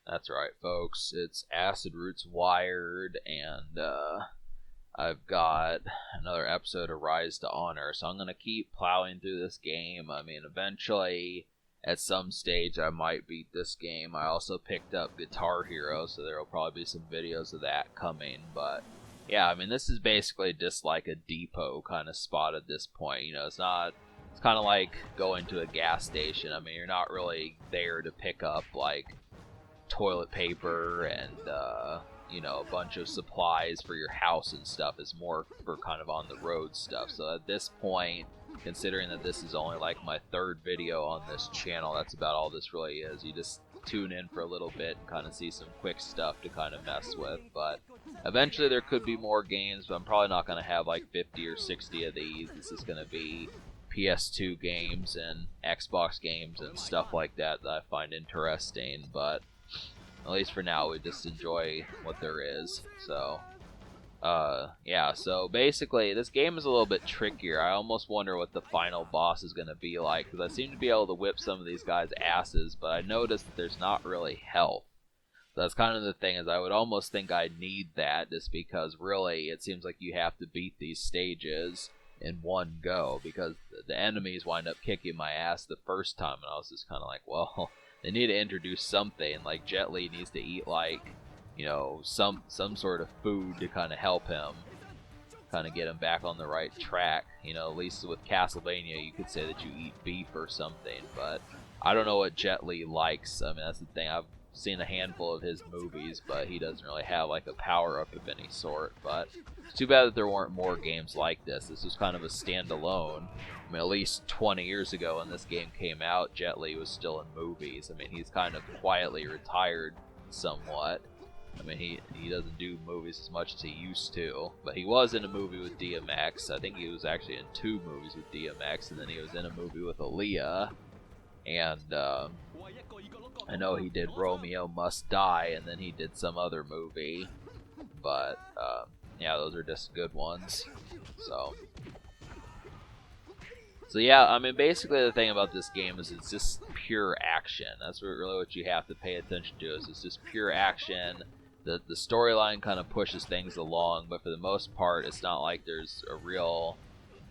That's right, folks. It's Acid Roots Wired, and I've got another episode of Rise to Honor, so I'm going to keep plowing through this game. I mean, eventually, at some stage, I might beat this game. I also picked up Guitar Hero, so there will probably be some videos of that coming, but yeah, I mean, this is basically just like a depot kind of spot at this point. You know, it's kind of like going to a gas station. I mean, you're not really there to pick up, like, toilet paper and a bunch of supplies for your house and stuff. Is more for kind of on the road stuff. So at this point, considering that this is only like my third video on this channel, that's about all this really is. You just tune in for a little bit and kind of see some quick stuff to kind of mess with, but eventually there could be more games, but I'm probably not going to have like 50 or 60 of these. This is going to be PS2 games and Xbox games and stuff like that I find interesting, but at least for now, we just enjoy what there is. So, yeah, so basically, this game is a little bit trickier. I almost wonder what the final boss is going to be like, because I seem to be able to whip some of these guys' asses, but I noticed that there's not really health. So that's kind of the thing, is I would almost think I need that, just because really, it seems like you have to beat these stages in one go, because the enemies wind up kicking my ass the first time, and I was just kind of like, well, they need to introduce something, like Jet Li needs to eat, like, some sort of food to kind of help him, kind of get him back on the right track. At least with Castlevania, you could say that you eat beef or something, but I don't know what Jet Li likes. I mean, that's the thing. I've seen a handful of his movies, but he doesn't really have like a power-up of any sort. But it's too bad that there weren't more games like this. This was kind of a standalone. I mean, at least 20 years ago when this game came out, Jet Li was still in movies. I mean, he's kind of quietly retired somewhat. I mean, he doesn't do movies as much as he used to, but he was in a movie with DMX. I think he was actually in 2 movies with DMX, and then he was in a movie with Aaliyah. And I know he did Romeo Must Die, and then he did some other movie. But yeah, those are just good ones. So yeah, I mean, basically the thing about this game is it's just pure action. That's really what you have to pay attention to. Is it's just pure action. The storyline kind of pushes things along, but for the most part, it's not like there's a real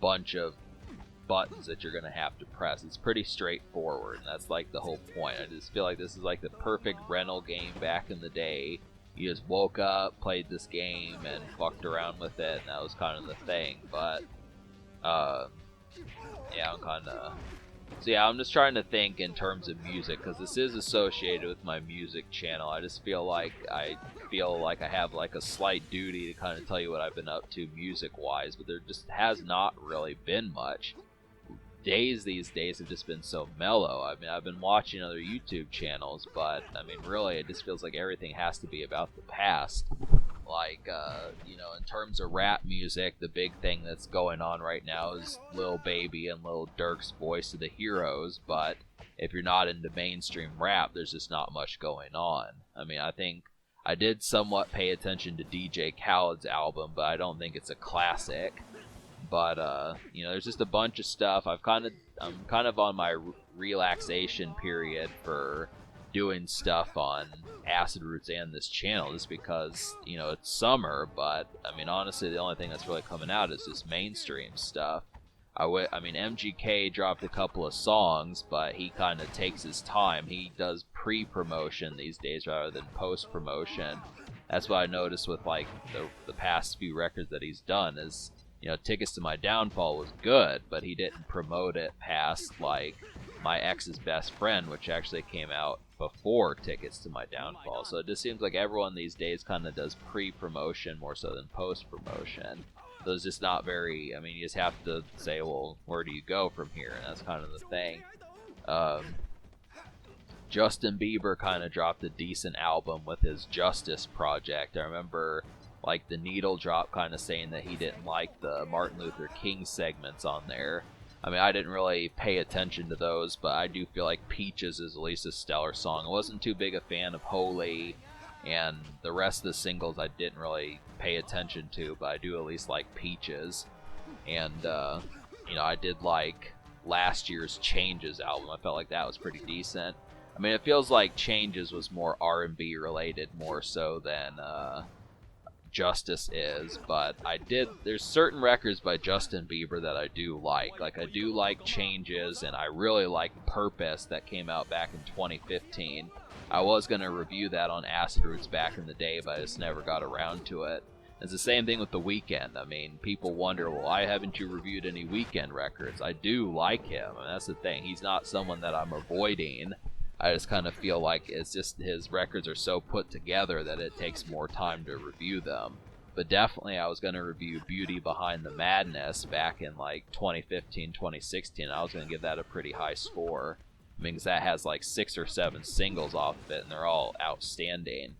bunch of buttons that you're going to have to press. It's pretty straightforward, and that's like the whole point. I just feel like this is like the perfect rental game back in the day. You just woke up, played this game, and fucked around with it, and that was kind of the thing. But yeah, I'm just trying to think in terms of music, because this is associated with my music channel. I just feel like I have like a slight duty to kind of tell you what I've been up to music-wise, but there just has not really been much. These days have just been so mellow. I mean, I've been watching other YouTube channels, but I mean, really, it just feels like everything has to be about the past. Like, in terms of rap music, the big thing that's going on right now is Lil Baby and Lil Durk's Voice of the Heroes, but if you're not into mainstream rap, there's just not much going on. I mean, I think I did somewhat pay attention to DJ Khaled's album, but I don't think it's a classic. But, there's just a bunch of stuff. I'm kind of on my relaxation period for doing stuff on Acid Roots and this channel, just because, it's summer, but, I mean, honestly, the only thing that's really coming out is just mainstream stuff. I mean, MGK dropped a couple of songs, but he kind of takes his time. He does pre-promotion these days rather than post-promotion. That's what I noticed with, like, the past few records that he's done is, Tickets to My Downfall was good, but he didn't promote it past, like, My Ex's Best Friend, which actually came out before Tickets to My Downfall. So it just seems like everyone these days kind of does pre-promotion more so than post-promotion. So it's just not very, I mean, you just have to say, well, where do you go from here? And that's kind of the thing. Justin Bieber kind of dropped a decent album with his Justice project. I remember, like, the Needle drop kind of saying that he didn't like the Martin Luther King segments on there. I mean, I didn't really pay attention to those, but I do feel like Peaches is at least a stellar song. I wasn't too big a fan of Holy, and the rest of the singles I didn't really pay attention to, but I do at least like Peaches. And, I did like last year's Changes album. I felt like that was pretty decent. I mean, it feels like Changes was more R&B related more so than Justice is, but there's certain records by Justin Bieber that I do like. Like, I do like Changes, and I really like Purpose that came out back in 2015. I was going to review that on Acid Roots back in the day, but I just never got around to it. It's the same thing with The Weeknd. I mean, people wonder, well, why haven't you reviewed any Weeknd records? I do like him, and that's the thing. He's not someone that I'm avoiding. I just kind of feel like it's just his records are so put together that it takes more time to review them. But definitely I was going to review Beauty Behind the Madness back in like 2015, 2016. I was going to give that a pretty high score. I mean, because that has like 6 or 7 singles off of it, and they're all outstanding.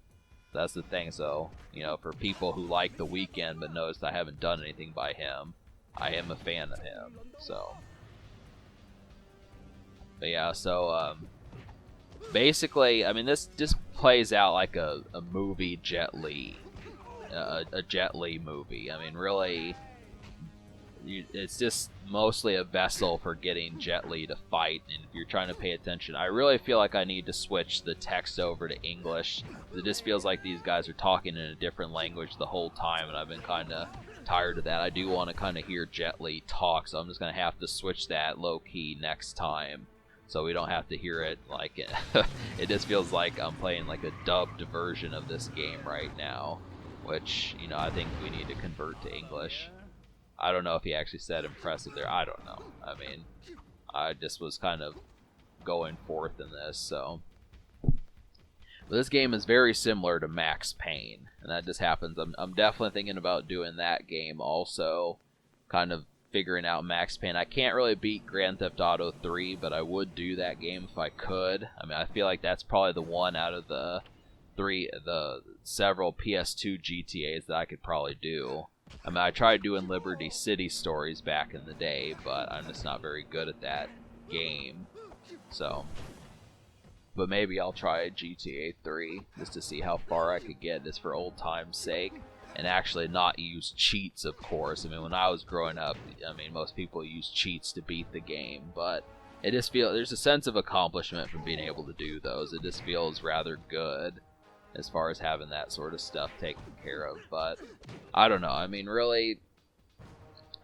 That's the thing. So, you know, for people who like The Weeknd but noticed I haven't done anything by him, I am a fan of him. So, but yeah, so basically, I mean, this just plays out like a movie Jet Li. A Jet Li movie. I mean, really, it's just mostly a vessel for getting Jet Li to fight, and if you're trying to pay attention, I really feel like I need to switch the text over to English. It just feels like these guys are talking in a different language the whole time, and I've been kind of tired of that. I do want to kind of hear Jet Li talk, so I'm just going to have to switch that low-key next time, so we don't have to hear it like it. It just feels like I'm playing like a dubbed version of this game right now, which, you know, I think we need to convert to English. I don't know if he actually said impressive there. I don't know. I mean, I just was kind of going forth in this, so. But this game is very similar to Max Payne, and that just happens. I'm definitely thinking about doing that game also, kind of figuring out Max Payne. I can't really beat Grand Theft Auto 3, but I would do that game if I could. I mean, I feel like that's probably the one out of the several PS2 GTAs that I could probably do. I mean, I tried doing Liberty City Stories back in the day, but I'm just not very good at that game. So, but maybe I'll try GTA 3 just to see how far I could get, just for old time's sake, and actually not use cheats, of course. I mean, when I was growing up, I mean, most people use cheats to beat the game, but it just feels there's a sense of accomplishment from being able to do those. It just feels rather good as far as having that sort of stuff taken care of. But I don't know. I mean, really,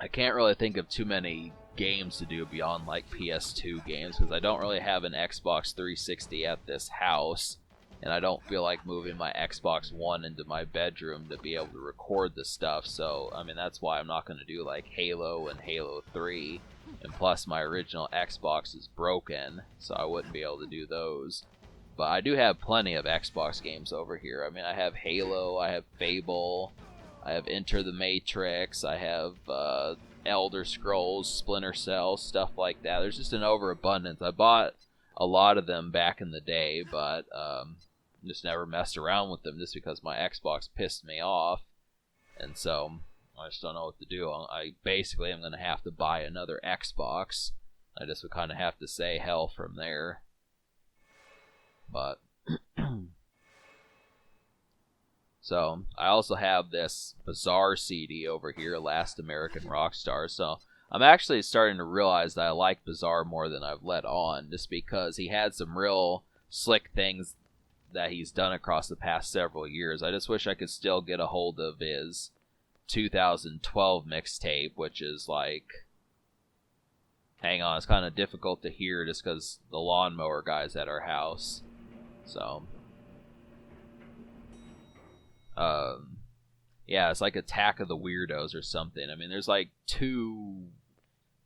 I can't really think of too many games to do beyond like PS2 games, because I don't really have an Xbox 360 at this house, and I don't feel like moving my Xbox One into my bedroom to be able to record the stuff. So, I mean, that's why I'm not going to do like Halo and Halo 3, and plus my original Xbox is broken, so I wouldn't be able to do those. But I do have plenty of Xbox games over here. I mean, I have Halo, I have Fable, I have Enter the Matrix, I have Elder Scrolls, Splinter Cell, stuff like that. There's just an overabundance. I bought a lot of them back in the day, but just never messed around with them just because my Xbox pissed me off. And so I just don't know what to do. I basically am going to have to buy another Xbox. I just would kind of have to say hell from there. But so I also have this Bizarre CD over here, Last American Rockstar. So I'm actually starting to realize that I like Bizarre more than I've let on, just because he had some real slick things that he's done across the past several years. I just wish I could still get a hold of his 2012 mixtape, which is like, hang on, it's kind of difficult to hear just because the lawnmower guy's at our house. So, yeah, it's like Attack of the Weirdos or something. I mean, there's like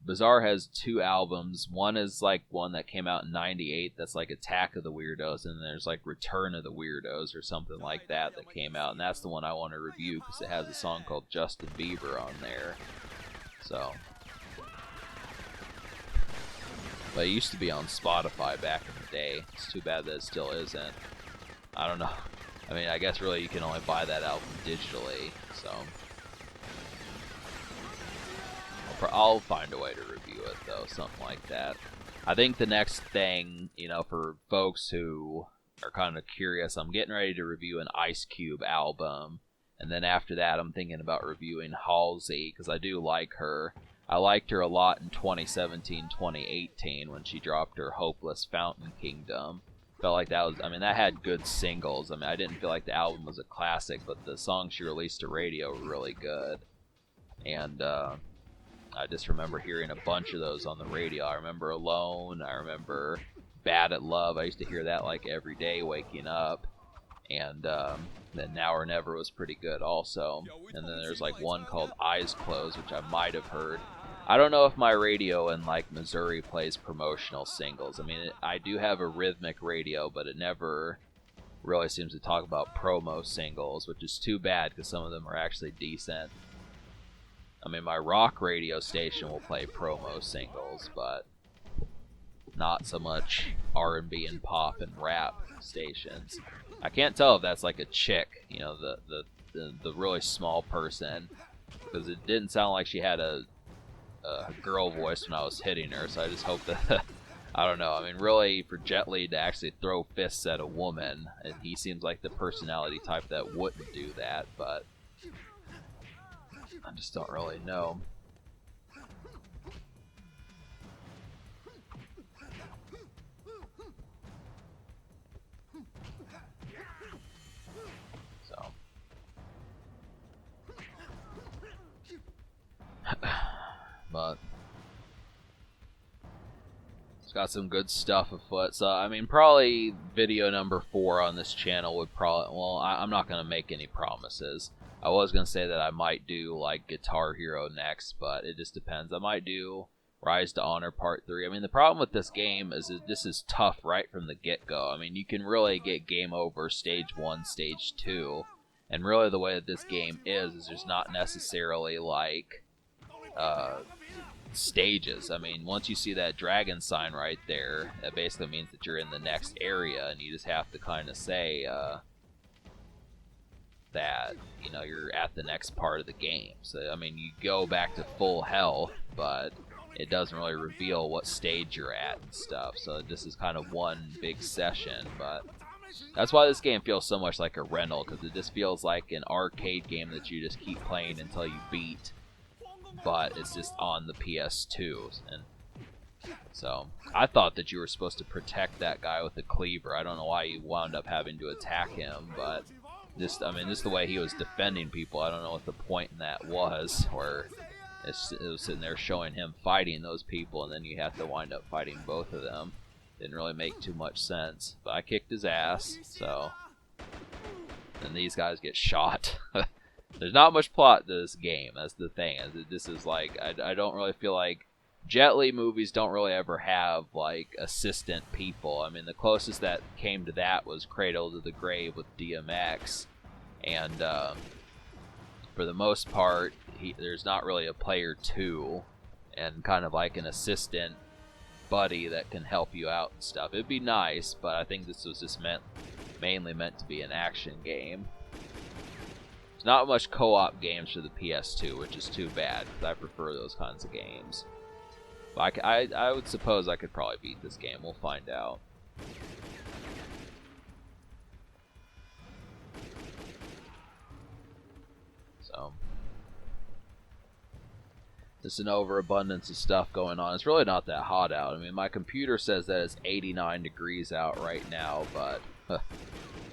Bizarre has 2 albums. One is like one that came out in 98 that's like Attack of the Weirdos, and then there's like Return of the Weirdos or something like that came out, and that's the one I want to review because it has a song called Justin Bieber on there. So, but it used to be on Spotify back in the day. It's too bad that it still isn't. I don't know. I mean, I guess really you can only buy that album digitally, so I'll find a way to review it, though, something like that. I think the next thing, you know, for folks who are kind of curious, I'm getting ready to review an Ice Cube album, and then after that I'm thinking about reviewing Halsey, because I do like her. I liked her a lot in 2017, 2018 when she dropped her Hopeless Fountain Kingdom. Felt like that was, I mean, that had good singles. I mean, I didn't feel like the album was a classic, but the songs she released to radio were really good. And I just remember hearing a bunch of those on the radio. I remember Alone. I remember Bad at Love. I used to hear that like every day waking up. And then Now or Never was pretty good also. And then there's like one called Eyes Closed, which I might have heard. I don't know if my radio in like Missouri plays promotional singles. I mean, I do have a rhythmic radio, but it never really seems to talk about promo singles, which is too bad because some of them are actually decent. I mean, my rock radio station will play promo singles, but not so much R&B and pop and rap stations. I can't tell if that's like a chick, you know, the really small person, because it didn't sound like she had a girl voice when I was hitting her, so I just hope that I don't know. I mean, really, for Jet Li to actually throw fists at a woman, and he seems like the personality type that wouldn't do that, but I just don't really know. So but it's got some good stuff afoot. So I mean, probably video number 4 on this channel would probably, well, I'm not gonna make any promises. I was gonna say that I might do like Guitar Hero next, but it just depends. I might do Rise to Honor Part 3. I mean, the problem with this game is that this is tough right from the get-go. I mean, you can really get game over Stage 1, Stage 2, and really the way that this game is there's not necessarily like stages. I mean, once you see that dragon sign right there, that basically means that you're in the next area, and you just have to kind of say that, you know, you're at the next part of the game. So, I mean, you go back to full health, but it doesn't really reveal what stage you're at and stuff. So this is kind of one big session, but that's why this game feels so much like a rental, because it just feels like an arcade game that you just keep playing until you beat, but it's just on the PS2. And so I thought that you were supposed to protect that guy with a cleaver. I don't know why you wound up having to attack him, but just, I mean, just the way he was defending people, I don't know what the point in that was, where it was sitting there showing him fighting those people, and then you have to wind up fighting both of them. Didn't really make too much sense, but I kicked his ass, so. And these guys get shot. There's not much plot to this game, that's the thing. This is like, I don't really feel like Jet Li movies don't really ever have like assistant people. I mean, the closest that came to that was Cradle to the Grave with DMX, and for the most part, there's not really a player 2 and kind of like an assistant buddy that can help you out and stuff. It'd be nice, but I think this was just mainly meant to be an action game. There's not much co-op games for the PS2, which is too bad, because I prefer those kinds of games. But I would suppose I could probably beat this game. We'll find out. So, just an overabundance of stuff going on. It's really not that hot out. I mean, my computer says that it's 89 degrees out right now, but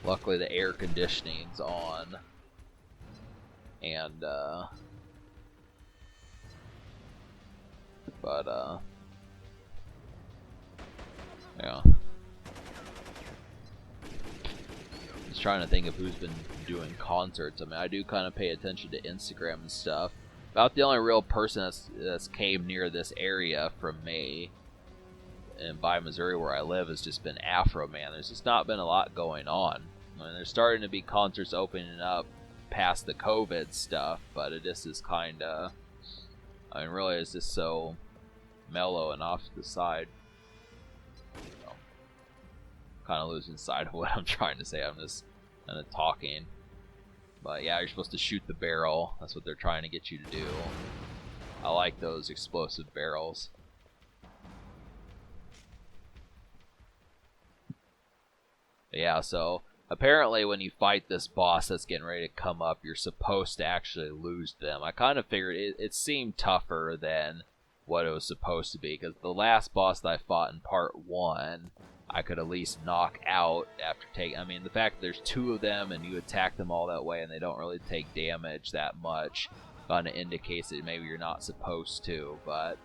luckily the air conditioning's on. And, yeah. Just trying to think of who's been doing concerts. I mean, I do kind of pay attention to Instagram and stuff. About the only real person that's came near this area from me, and by Missouri where I live, has just been Afro Man. There's just not been a lot going on. I mean, there's starting to be concerts opening up past the COVID stuff, but it just is kind of, I mean, really it's just so mellow and off to the side. So, kind of losing sight of what I'm trying to say. I'm just kind of talking. But yeah, you're supposed to shoot the barrel. That's what they're trying to get you to do. I like those explosive barrels. But yeah, so apparently when you fight this boss that's getting ready to come up, you're supposed to actually lose them. I kind of figured it seemed tougher than what it was supposed to be, because the last boss that I fought in part 1, I could at least knock out after taking. I mean, the fact that there's 2 of them and you attack them all that way and they don't really take damage that much kind of indicates that maybe you're not supposed to, but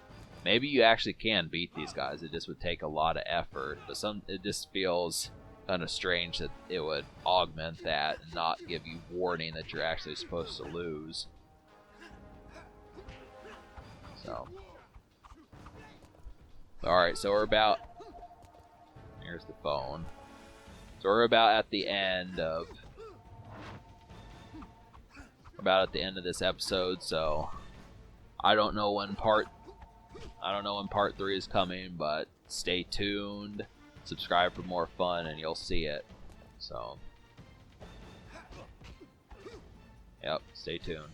maybe you actually can beat these guys. It just would take a lot of effort, but it just feels kind of strange that it would augment that and not give you warning that you're actually supposed to lose. So, alright, so we're about, here's the phone. So we're about at the end of this episode, so I don't know when part 3 is coming, but stay tuned, subscribe for more fun, and you'll see it. So, yep, stay tuned.